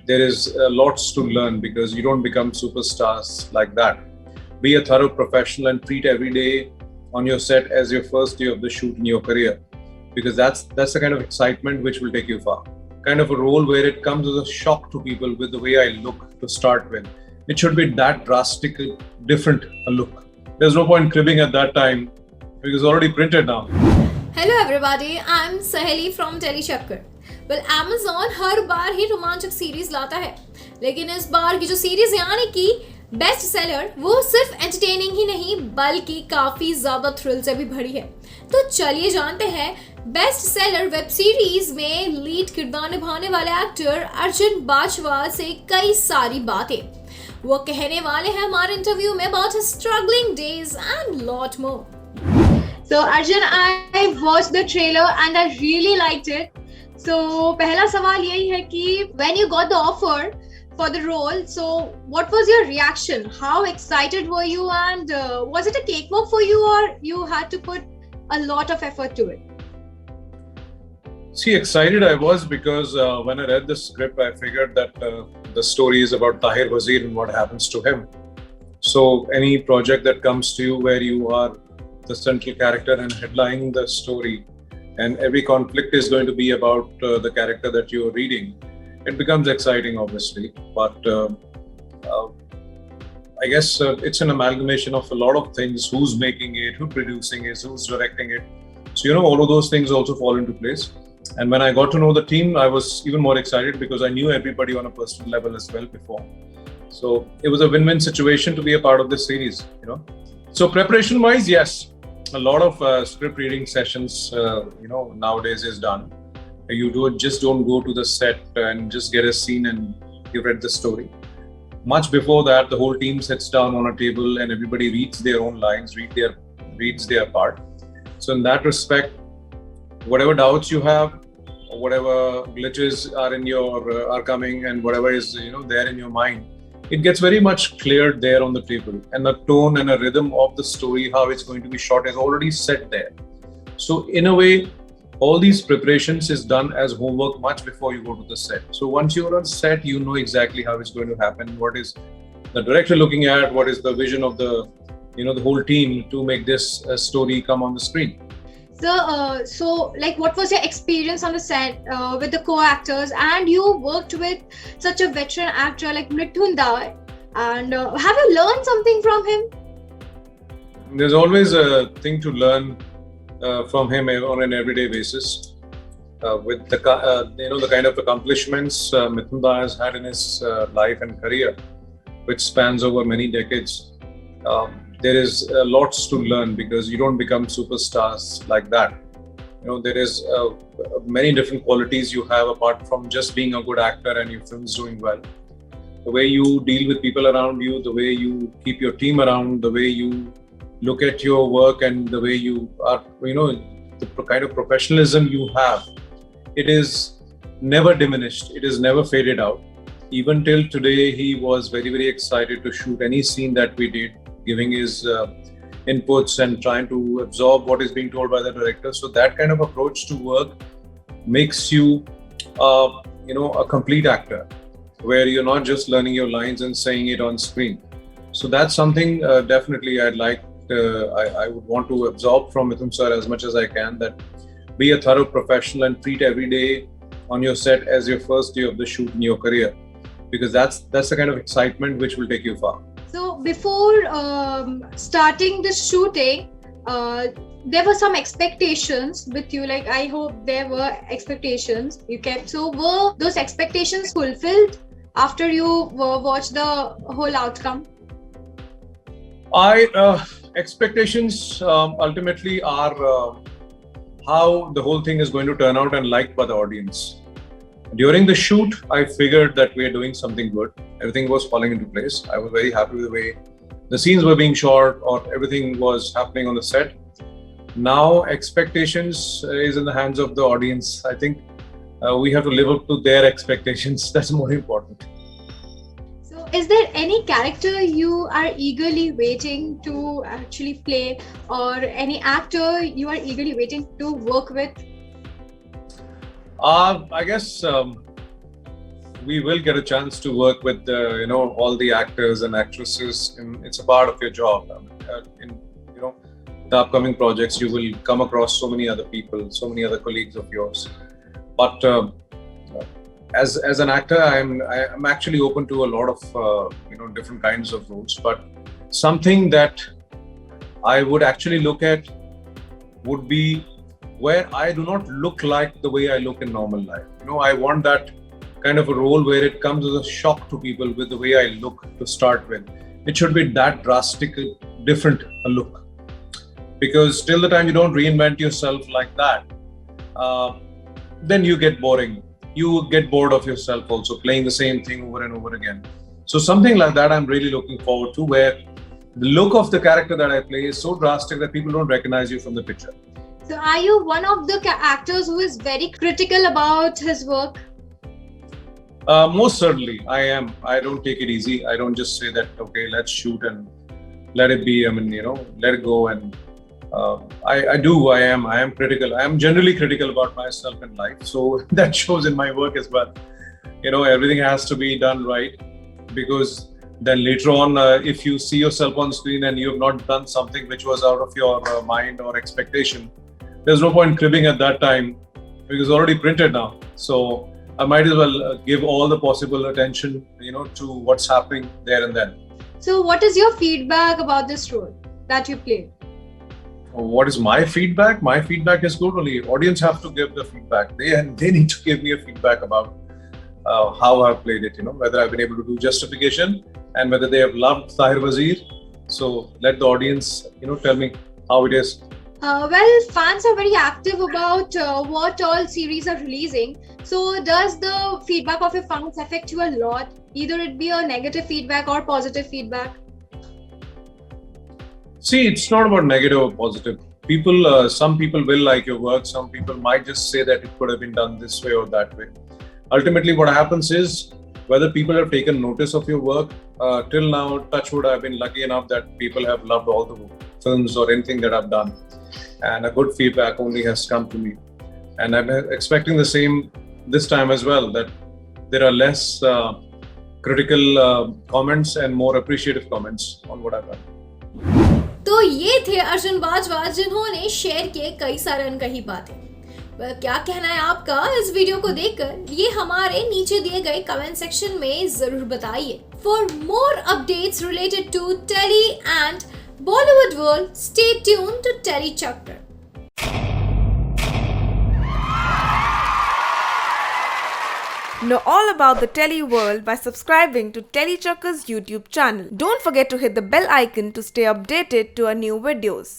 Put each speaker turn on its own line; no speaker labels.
there is lots to learn because you don't become superstars like that. Be a thorough professional and treat every day on your set as your first day of the shoot in your career, because that's the kind of excitement which will take you far. Kind of a role where it comes as a shock to people with the way I look to start with. It should be that drastically different a look. There's no point cribbing at that time because it's already printed now.
Hello everybody, I'm Saheli from Untitled Chapter. Well, Amazon हर बार ही रोमांचक series लाता है, लेकिन इस बार की जो series यानी कि best seller वो सिर्फ एंटरटेनिंग ही नहीं बल्कि काफी ज्यादा थ्रिल से भी भरी है। तो चलिए जानते हैं बेस्ट सेलर वेब सीरीज में लीड किरदार निभाने वाले एक्टर अर्जुन बाजवा से कई सारी बातें वो कहने वाले हैं हमारे इंटरव्यू में about his struggling days and lot more.
So Arjun, I watched the trailer and I really liked it. So पहला सवाल यही है कि when you got the offer for the role, so what was your reaction? How excited were you, and was it a cakewalk for you, or you had to put a lot of effort to it?
See, excited I was because when I read the script, I figured that the story is about Tahir Wazir and what happens to him. So any project that comes to you where you are the central character and headlining the story, and every conflict is going to be about the character that you're reading, it becomes exciting, obviously. But I guess it's an amalgamation of a lot of things: who's making it, who's producing it, who's directing it. So all of those things also fall into place. And when I got to know the team, I was even more excited because I knew everybody on a personal level as well before. So it was a win-win situation to be a part of this series. So preparation-wise, yes. A lot of script reading sessions, nowadays is done. You just don't go to the set and just get a scene and you read the story. Much before that, the whole team sits down on a table and everybody reads their own lines, reads their part. So in that respect, whatever doubts you have, or whatever glitches are coming, and whatever is there in your mind, it gets very much cleared there on the table, and the tone and a rhythm of the story, how it's going to be shot, is already set there. So in a way, all these preparations is done as homework much before you go to the set. So once you're on set, you know exactly how it's going to happen, what is the director looking at, what is the vision of the whole team to make this story come on the screen.
So what was your experience on the set with the co-actors, and you worked with such a veteran actor like Mithun Da, and have you learned something from him?
There's always a thing to learn from him on an everyday basis. With the kind of accomplishments Mithun Da has had in his life and career, which spans over many decades. There is lots to learn because you don't become superstars like that. There is many different qualities you have apart from just being a good actor and your film's doing well. The way you deal with people around you, the way you keep your team around, the way you look at your work, and the way you are, the kind of professionalism you have, it is never diminished. It is never faded out. Even till today, he was very, very excited to shoot any scene that we did, giving his inputs and trying to absorb what is being told by the director. So that kind of approach to work makes you, a complete actor, where you're not just learning your lines and saying it on screen. So that's something definitely I would want to absorb from Mithun sir as much as I can. That be a thorough professional and treat every day on your set as your first day of the shoot in your career, because that's the kind of excitement which will take you far.
So before starting the shooting, there were some expectations with you. Like, I hope there were expectations you kept. So were those expectations fulfilled after you watched the whole outcome?
Expectations ultimately are how the whole thing is going to turn out and liked by the audience. During the shoot, I figured that we are doing something good. Everything was falling into place. I was very happy with the way the scenes were being shot or everything was happening on the set. Now, expectations is in the hands of the audience. I think we have to live up to their expectations. That's more important.
So, is there any character you are eagerly waiting to actually play, or any actor you are eagerly waiting to work with?
I guess we will get a chance to work with all the actors and actresses. It's a part of your job. In the upcoming projects, you will come across so many other people, so many other colleagues of yours. But as an actor, I'm actually open to a lot of different kinds of roles. But something that I would actually look at would be where I do not look like the way I look in normal life. I want that kind of a role where it comes as a shock to people with the way I look to start with. It should be that drastic, different a look. Because till the time you don't reinvent yourself like that, then you get boring. You get bored of yourself also, playing the same thing over and over again. So something like that I'm really looking forward to, where the look of the character that I play is so drastic that people don't recognize you from the picture.
So are you one of the actors who is very critical about his work?
Most certainly, I am. I don't take it easy. I don't just say that, okay, let's shoot and let it be. Let it go. And I am critical. I am generally critical about myself in life. So that shows in my work as well. Everything has to be done right, because then later on, if you see yourself on screen and you have not done something which was out of your mind or expectation, there's no point cribbing at that time, because it's already printed now. So I might as well give all the possible attention, to what's happening there and then.
So what is your feedback about this role that you played?
What is my feedback? My feedback is good. Only audience have to give the feedback. They need to give me a feedback about how I've played it, whether I've been able to do justification and whether they have loved Tahir Wazir. So let the audience, tell me how it is.
Well, fans are very active about what all series are releasing. So does the feedback of your fans affect you a lot? Either it be a negative feedback or positive feedback?
See, it's not about negative or positive. Some people will like your work. Some people might just say that it could have been done this way or that way. Ultimately, what happens is, whether people have taken notice of your work, till now, touch wood, I've been lucky enough that people have loved all the films or anything that I've done. And a good feedback only has come to me. And I'm expecting the same this time as well, that there are less critical comments and more appreciative comments on what I've done.
तो ये थे अर्जुन बाजवा, जिन्होंने share किए कई सारे अनकही बातें। क्या कहना है आपका इस वीडियो को देखकर, ये हमारे नीचे दिए गए कमेंट सेक्शन में जरूर बताइए। For more updates related to telly and Bollywood world, stay tuned to Telly Chapter.
Know all about the Telly world by subscribing to Telly Chakker's YouTube channel. Don't forget to hit the bell icon to stay updated to our new videos.